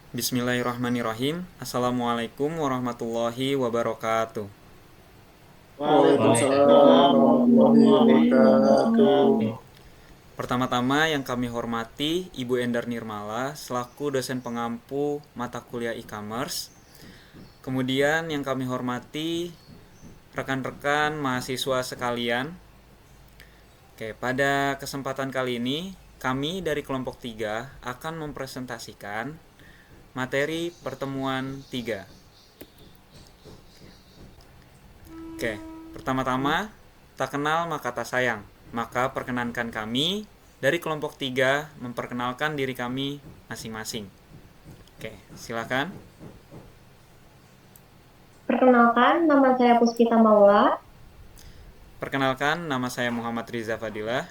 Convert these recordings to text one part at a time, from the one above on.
Bismillahirrahmanirrahim. Assalamualaikum warahmatullahi wabarakatuh. Waalaikumsalam Waalaikumsalam warahmatullahi warahmatullahi wabarakatuh. wabarakatuh. Pertama-tama yang kami hormati Ibu Endar Nirmala selaku dosen pengampu mata kuliah e-commerce. Kemudian yang kami hormati rekan-rekan mahasiswa sekalian. Oke, pada kesempatan kali ini kami dari kelompok 3 akan mempresentasikan materi pertemuan 3. Oke, pertama-tama, tak kenal maka tak sayang. Maka perkenankan kami dari kelompok 3 memperkenalkan diri kami masing-masing. Oke, silakan. Perkenalkan, nama saya Puspita Maula. Perkenalkan, nama saya Muhammad Riza Fadilah.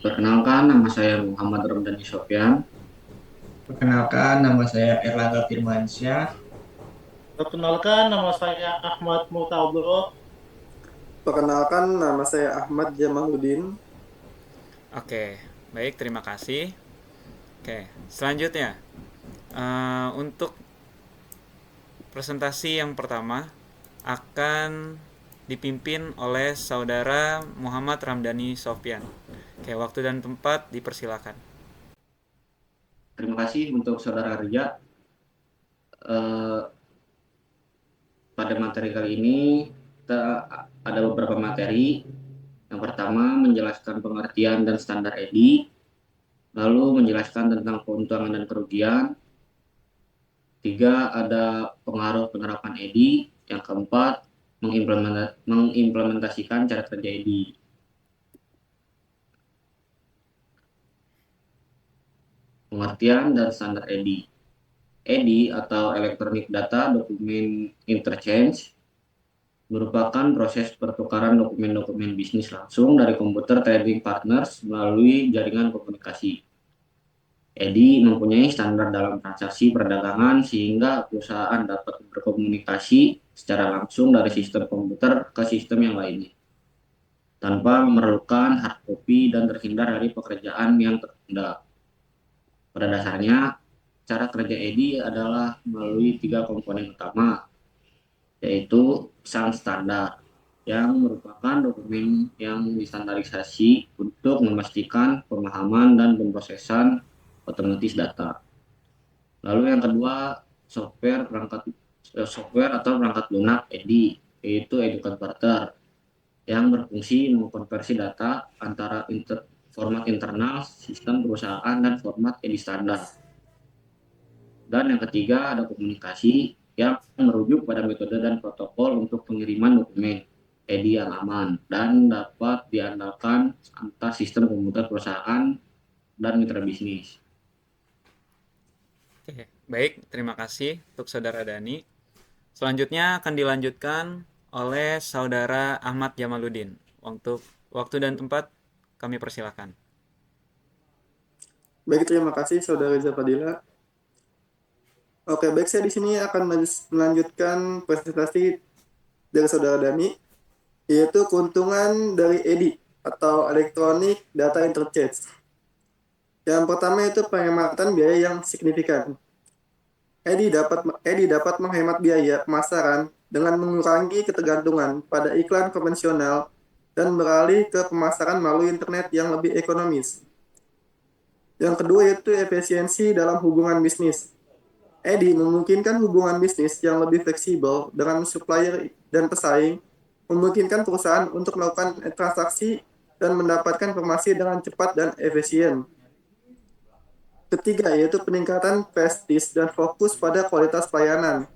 Perkenalkan, nama saya Muhammad Ramdhani Sofyan. Perkenalkan, nama saya Erlangga Firmansyah. Perkenalkan, nama saya Ahmad Mutawallo. Perkenalkan, nama saya Ahmad Jamaluddin. Oke, baik, terima kasih. Oke, selanjutnya untuk presentasi yang pertama akan dipimpin oleh saudara Muhammad Ramdhani Sofyan. Oke, waktu dan tempat dipersilakan. Terima kasih untuk Saudara Ria. Pada materi kali ini kita ada beberapa materi. Yang pertama menjelaskan pengertian dan standar EDI, lalu menjelaskan tentang keuntungan dan kerugian. 3 ada pengaruh penerapan EDI. Yang keempat mengimplementasikan cara kerja EDI. Pengertian dan standar EDI. EDI atau Electronic Data Document Interchange merupakan proses pertukaran dokumen-dokumen bisnis langsung dari komputer trading partners melalui jaringan komunikasi. EDI mempunyai standar dalam transaksi perdagangan sehingga perusahaan dapat berkomunikasi secara langsung dari sistem komputer ke sistem yang lainnya, tanpa memerlukan hard copy dan terhindar dari pekerjaan yang tertunda. Pada dasarnya, cara kerja EDI adalah melalui 3 komponen utama, yaitu sang standar, yang merupakan dokumen yang distandarisasi untuk memastikan pemahaman dan pemrosesan otomatis data. Lalu yang kedua, software atau perangkat lunak EDI, yaitu EDI Converter, yang berfungsi mengkonversi data antara format internal sistem perusahaan dan format EDI standar. Dan yang ketiga ada komunikasi yang merujuk pada metode dan protokol untuk pengiriman dokumen EDI yang aman dan dapat diandalkan antar sistem komputer perusahaan dan mitra bisnis. Oke, baik, terima kasih untuk saudara Dani. Selanjutnya akan dilanjutkan oleh saudara Ahmad Jamaluddin. Untuk waktu dan tempat kami persilakan. Baik, terima kasih Saudara Reza Fadila. Oke, baik, saya di sini akan melanjutkan presentasi dari Saudara Dani, yaitu keuntungan dari EDI atau Electronic Data Interchange. Yang pertama itu penghematan biaya yang signifikan. EDI dapat menghemat biaya pemasaran dengan mengurangi ketergantungan pada iklan konvensional dan beralih ke pemasaran melalui internet yang lebih ekonomis. Yang kedua yaitu efisiensi dalam hubungan bisnis. EDI memungkinkan hubungan bisnis yang lebih fleksibel dengan supplier dan pesaing, memungkinkan perusahaan untuk melakukan transaksi dan mendapatkan informasi dengan cepat dan efisien. Ketiga yaitu peningkatan prestis dan fokus pada kualitas pelayanan.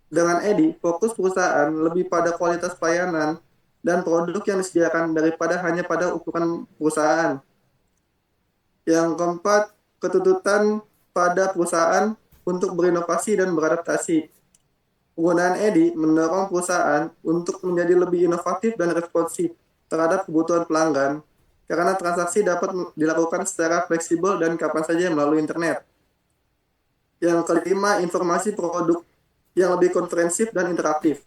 Dengan EDI, fokus perusahaan lebih pada kualitas pelayanan dan produk yang disediakan daripada hanya pada ukuran perusahaan. Yang keempat, ketuntutan pada perusahaan untuk berinovasi dan beradaptasi. Penggunaan EDI mendorong perusahaan untuk menjadi lebih inovatif dan responsif terhadap kebutuhan pelanggan, karena transaksi dapat dilakukan secara fleksibel dan kapan saja melalui internet. Yang kelima, informasi produk yang lebih komprehensif dan interaktif.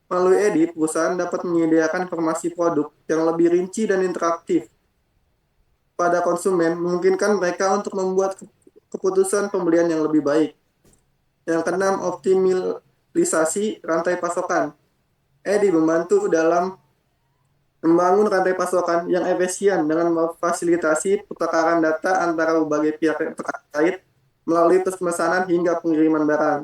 Melalui EDI, perusahaan dapat menyediakan informasi produk yang lebih rinci dan interaktif pada konsumen, memungkinkan mereka untuk membuat keputusan pembelian yang lebih baik. Yang keenam, optimalisasi rantai pasokan. EDI membantu dalam membangun rantai pasokan yang efisien dengan memfasilitasi pertukaran data antara berbagai pihak yang terkait melalui pemesanan hingga pengiriman barang.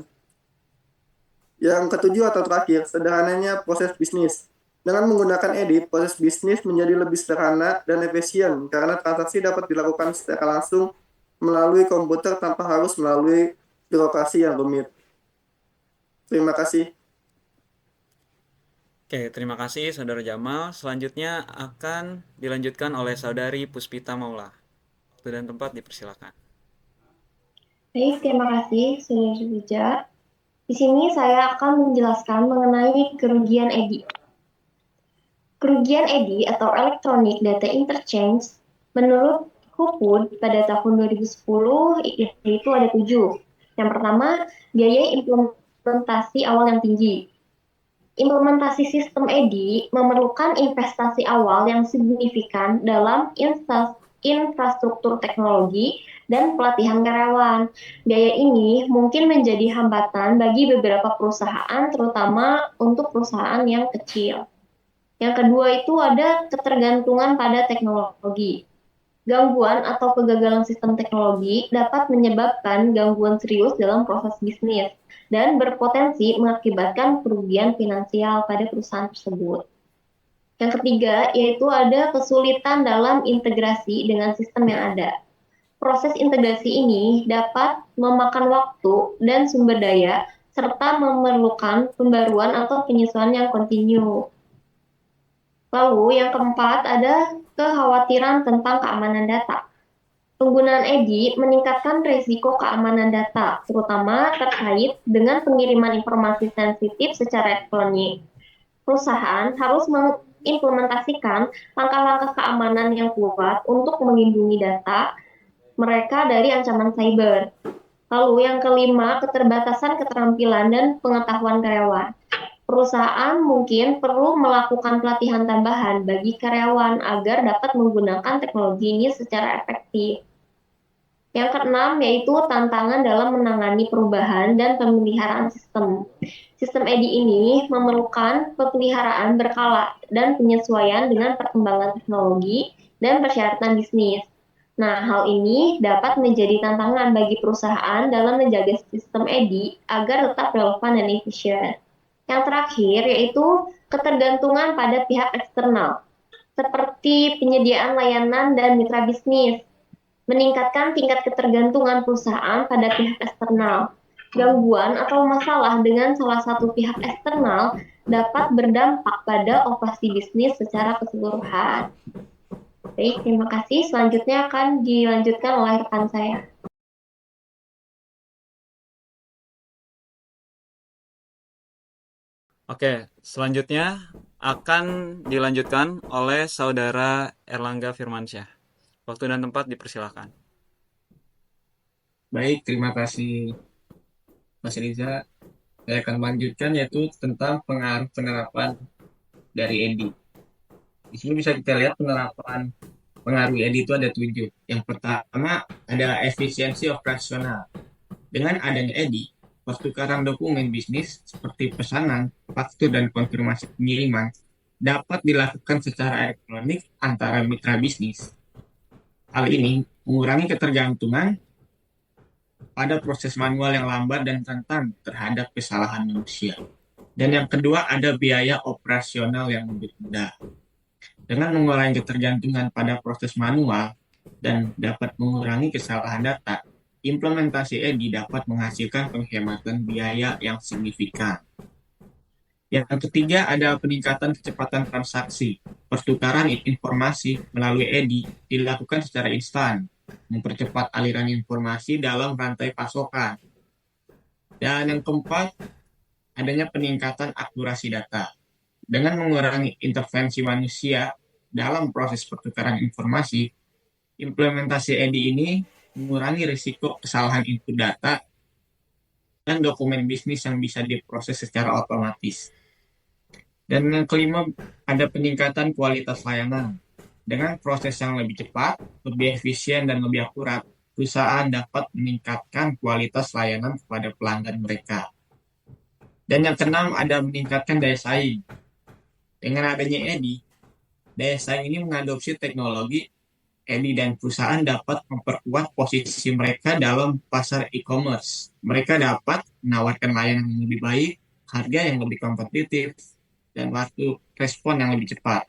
Yang ketujuh atau terakhir, sederhananya proses bisnis. Dengan menggunakan EDI, proses bisnis menjadi lebih sederhana dan efisien karena transaksi dapat dilakukan secara langsung melalui komputer tanpa harus melalui birokrasi yang rumit. Terima kasih. Oke, terima kasih Saudara Jamal. Selanjutnya akan dilanjutkan oleh Saudari Puspita Maula. Waktu dan tempat dipersilakan. Baik, terima kasih Saudara Rija. Di sini saya akan menjelaskan mengenai kerugian EDI. Kerugian EDI atau Electronic Data Interchange menurut HUPUD pada tahun 2010 yaitu ada 7. Yang pertama, biaya implementasi awal yang tinggi. Implementasi sistem EDI memerlukan investasi awal yang signifikan dalam infrastruktur teknologi dan pelatihan karyawan. Biaya ini mungkin menjadi hambatan bagi beberapa perusahaan, terutama untuk perusahaan yang kecil. Yang kedua itu ada ketergantungan pada teknologi. Gangguan atau kegagalan sistem teknologi dapat menyebabkan gangguan serius dalam proses bisnis dan berpotensi mengakibatkan kerugian finansial pada perusahaan tersebut. Yang ketiga, yaitu ada kesulitan dalam integrasi dengan sistem yang ada. Proses integrasi ini dapat memakan waktu dan sumber daya, serta memerlukan pembaruan atau penyesuaian yang kontinu. Lalu yang keempat ada kekhawatiran tentang keamanan data. Penggunaan EDI meningkatkan risiko keamanan data, terutama terkait dengan pengiriman informasi sensitif secara elektronik. Perusahaan harus mengimplementasikan langkah-langkah keamanan yang kuat untuk melindungi data mereka dari ancaman cyber. Lalu yang kelima, keterbatasan keterampilan dan pengetahuan karyawan. Perusahaan mungkin perlu melakukan pelatihan tambahan bagi karyawan agar dapat menggunakan teknologi ini secara efektif. Yang keenam yaitu tantangan dalam menangani perubahan dan pemeliharaan sistem. Sistem EDI ini memerlukan pemeliharaan berkala dan penyesuaian dengan perkembangan teknologi dan persyaratan bisnis. Nah, hal ini dapat menjadi tantangan bagi perusahaan dalam menjaga sistem EDI agar tetap relevan dan efisien. Yang terakhir yaitu ketergantungan pada pihak eksternal, seperti penyediaan layanan dan mitra bisnis, meningkatkan tingkat ketergantungan perusahaan pada pihak eksternal. Gangguan atau masalah dengan salah satu pihak eksternal dapat berdampak pada operasi bisnis secara keseluruhan. Baik, terima kasih. Selanjutnya akan dilanjutkan oleh rekan saya. Oke, selanjutnya akan dilanjutkan oleh Saudara Erlangga Firmansyah. Waktu dan tempat dipersilakan. Baik, terima kasih Mas Riza. Saya akan melanjutkan yaitu tentang pengaruh penerapan dari EDI. Di sini bisa kita lihat penerapan pengaruh EDI itu ada 7. Yang pertama ada efisiensi operasional. Dengan adanya EDI, pertukaran dokumen bisnis seperti pesanan, faktur, dan konfirmasi pengiriman dapat dilakukan secara elektronik antara mitra bisnis. Hal ini mengurangi ketergantungan pada proses manual yang lambat dan rentan terhadap kesalahan manusia. Dan yang kedua ada biaya operasional yang lebih rendah. Dengan mengurangi ketergantungan pada proses manual dan dapat mengurangi kesalahan data, implementasi EDI dapat menghasilkan penghematan biaya yang signifikan. Yang ketiga ada peningkatan kecepatan transaksi. Pertukaran informasi melalui EDI dilakukan secara instan, mempercepat aliran informasi dalam rantai pasokan. Dan yang keempat, adanya peningkatan akurasi data. Dengan mengurangi intervensi manusia dalam proses pertukaran informasi, implementasi EDI ini mengurangi risiko kesalahan input data dan dokumen bisnis yang bisa diproses secara otomatis. Dan yang kelima, ada peningkatan kualitas layanan. Dengan proses yang lebih cepat, lebih efisien, dan lebih akurat, perusahaan dapat meningkatkan kualitas layanan kepada pelanggan mereka. Dan yang keenam ada meningkatkan daya saing. Dengan adanya EDI, daya saing ini mengadopsi teknologi. EDI dan perusahaan dapat memperkuat posisi mereka dalam pasar e-commerce. Mereka dapat menawarkan layanan yang lebih baik, harga yang lebih kompetitif, dan waktu respon yang lebih cepat.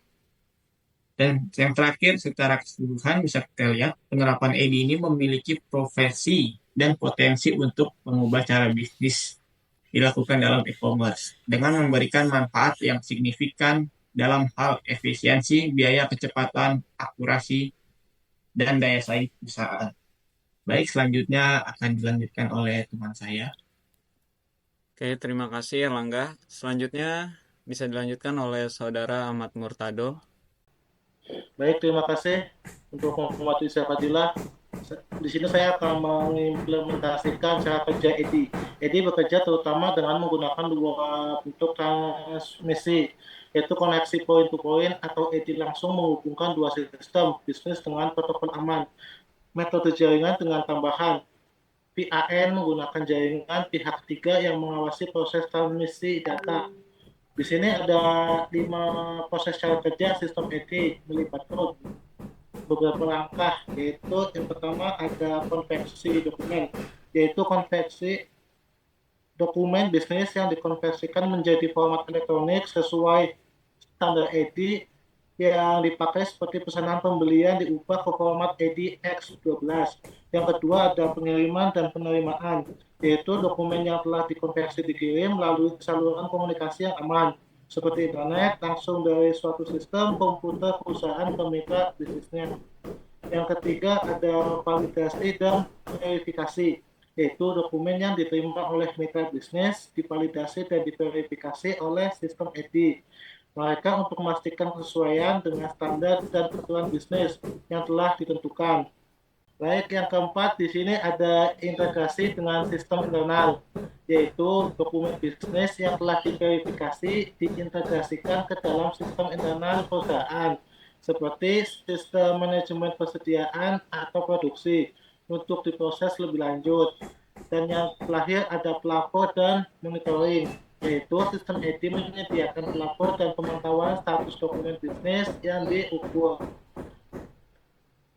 Dan yang terakhir, secara keseluruhan bisa kita lihat penerapan EDI ini memiliki profesi dan potensi untuk mengubah cara bisnis dilakukan dalam e-commerce dengan memberikan manfaat yang signifikan dalam hal efisiensi, biaya, kecepatan, akurasi, dan daya saing perusahaan. Baik, selanjutnya akan dilanjutkan oleh teman saya. Oke, terima kasih Erlangga. Selanjutnya bisa dilanjutkan oleh Saudara Ahmad Murtado. Baik, terima kasih untuk menghormati Fadilah. Di sini saya akan mengimplementasikan cara kerja EDI. EDI bekerja terutama dengan menggunakan dua bentuk transmisi, yaitu koneksi point to point atau EDI langsung menghubungkan dua sistem bisnis dengan protokol aman. Metode jaringan dengan tambahan PAN menggunakan jaringan pihak ketiga yang mengawasi proses transmisi data. Di sini ada 5 proses cara kerja sistem EDI melibatkan beberapa langkah, yaitu yang pertama ada konversi dokumen, yaitu konversi dokumen bisnis yang dikonversikan menjadi format elektronik sesuai standar EDI yang dipakai seperti pesanan pembelian diubah ke format EDI X12. Yang kedua ada pengiriman dan penerimaan, yaitu dokumen yang telah dikonversi dikirim melalui saluran komunikasi yang aman, seperti internet, langsung dari suatu sistem komputer perusahaan ke mitra bisnisnya. Yang ketiga ada validasi dan verifikasi, yaitu dokumen yang diterima oleh mitra bisnis, divalidasi dan diverifikasi oleh sistem EDI. Mereka untuk memastikan kesesuaian dengan standar dan aturan bisnis yang telah ditentukan. Baik, yang keempat di sini ada integrasi dengan sistem internal, yaitu dokumen bisnis yang telah diverifikasi diintegrasikan ke dalam sistem internal perusahaan, seperti sistem manajemen persediaan atau produksi, untuk diproses lebih lanjut. Dan yang terakhir ada pelapor dan monitoring, yaitu sistem EDI menyediakan pelapor dan pemantauan status dokumen bisnis yang diukur,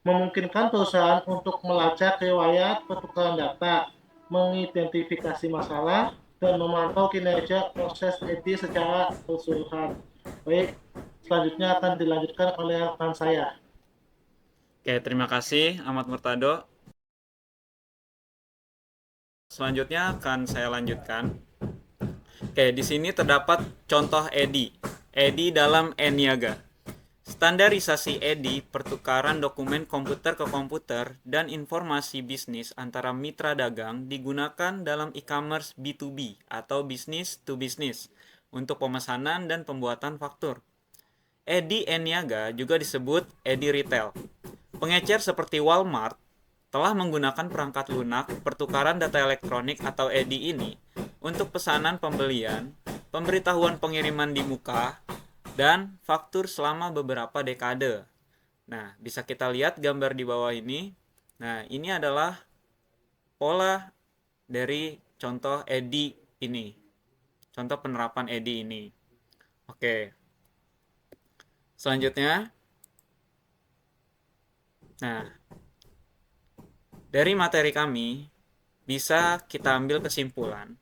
memungkinkan perusahaan untuk melacak riwayat pertukaran data, mengidentifikasi masalah, dan memantau kinerja proses EDI secara keseluruhan. Baik, selanjutnya akan dilanjutkan oleh rekan saya. Oke, terima kasih Ahmad Murtado. Selanjutnya akan saya lanjutkan. Oke, di sini terdapat contoh EDI. EDI dalam e-niaga. Standarisasi EDI, pertukaran dokumen komputer ke komputer, dan informasi bisnis antara mitra dagang digunakan dalam e-commerce B2B atau business to business untuk pemesanan dan pembuatan faktur. EDI e-niaga juga disebut EDI retail. Pengecer seperti Walmart telah menggunakan perangkat lunak pertukaran data elektronik atau EDI ini untuk pesanan pembelian, pemberitahuan pengiriman di muka, dan faktur selama beberapa dekade. Nah, bisa kita lihat gambar di bawah ini. Nah, ini adalah pola dari contoh EDI ini. Contoh penerapan EDI ini. Oke. Selanjutnya. Nah, dari materi kami bisa kita ambil kesimpulan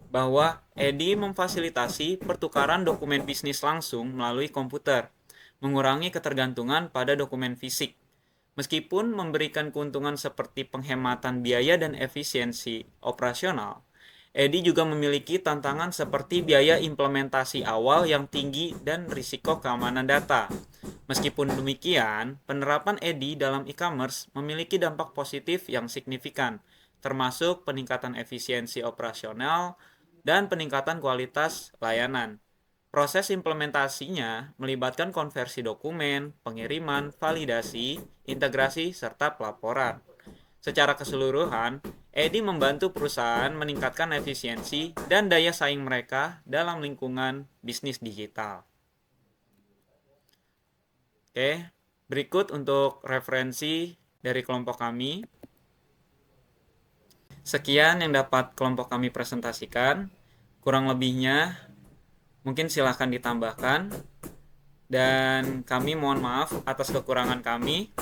bahwa EDI memfasilitasi pertukaran dokumen bisnis langsung melalui komputer, mengurangi ketergantungan pada dokumen fisik. Meskipun memberikan keuntungan seperti penghematan biaya dan efisiensi operasional, EDI juga memiliki tantangan seperti biaya implementasi awal yang tinggi dan risiko keamanan data. Meskipun demikian, penerapan EDI dalam e-commerce memiliki dampak positif yang signifikan, termasuk peningkatan efisiensi operasional dan peningkatan kualitas layanan. Proses implementasinya melibatkan konversi dokumen, pengiriman, validasi, integrasi, serta pelaporan. Secara keseluruhan, EDI membantu perusahaan meningkatkan efisiensi dan daya saing mereka dalam lingkungan bisnis digital. Oke, berikut untuk referensi dari kelompok kami. Sekian yang dapat kelompok kami presentasikan. Kurang lebihnya mungkin silahkan ditambahkan. Dan kami mohon maaf atas kekurangan kami.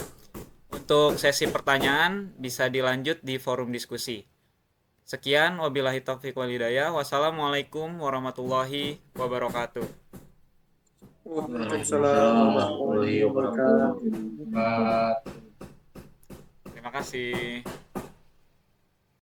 Untuk sesi pertanyaan bisa dilanjut di forum diskusi. Sekian, wabillahi taufiq wal hidayah. Wassalamualaikum warahmatullahi wabarakatuh. Waalaikumsalam warahmatullahi wabarakatuh. Pak. Terima kasih.